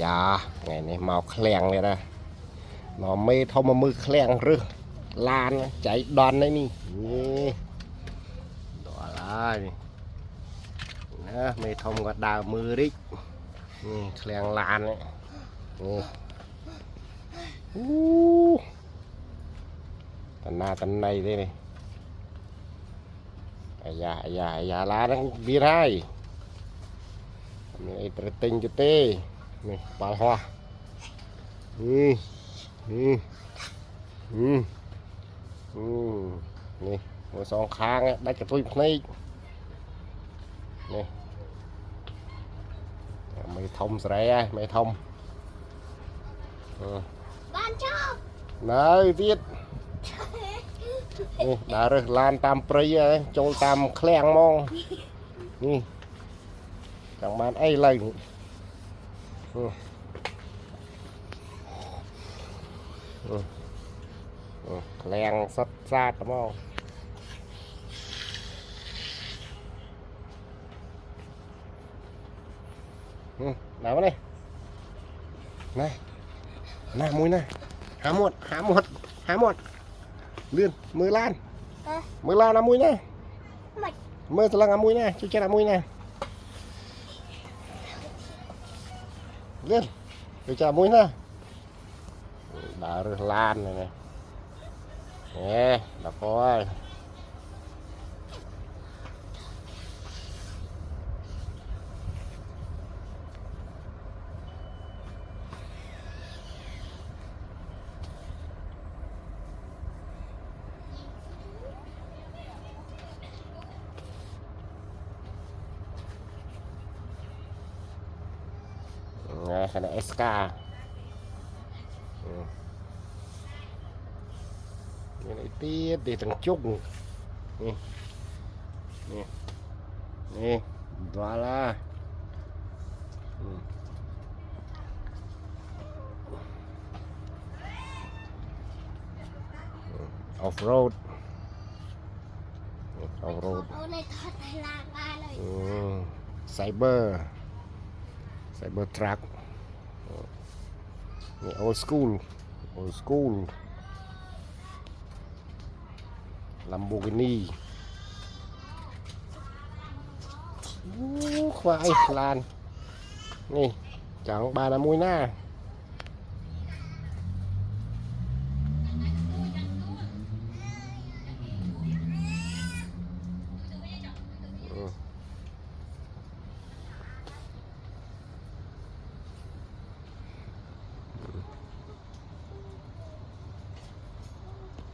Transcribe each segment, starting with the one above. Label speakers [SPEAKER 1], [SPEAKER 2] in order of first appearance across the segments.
[SPEAKER 1] ยาไงนี่เมาแคลงเลยนะnó mê thông mà mư khen rư lan chạy đòn đấy nè đó là mê thông có đào mư đi khen lan đấy tận này đây này à lá nó biết hay này tình cho tê này bà hoaนี่มือสองข้างได้กระตุ้ยนี่นี่ไม่ทมใส่ไม่ทม
[SPEAKER 2] บ้านชอบ
[SPEAKER 1] นายtiếtนี่ดาร์ลานตามปรีโจลตามแคลงมองนี่จังมันไอ้เลยแรงสัดซาดมั้งไหนวะนี่นี่น่ามวยนะหาหมดเลื่อนมือล้านน้ำมวยนะมือสลังน้ำมวยนะช่วยน้ำมวยนะเลื่อนช่วยน้ำมวยนะดาร์ลานnày nè đọc coi nè cái này SK cái này tiết để thằng chúc nè đó là off road cyber truck old school Lamborghini khoai lanนี่จังบานามุยหน้า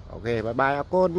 [SPEAKER 1] โอเคบายบายอากุน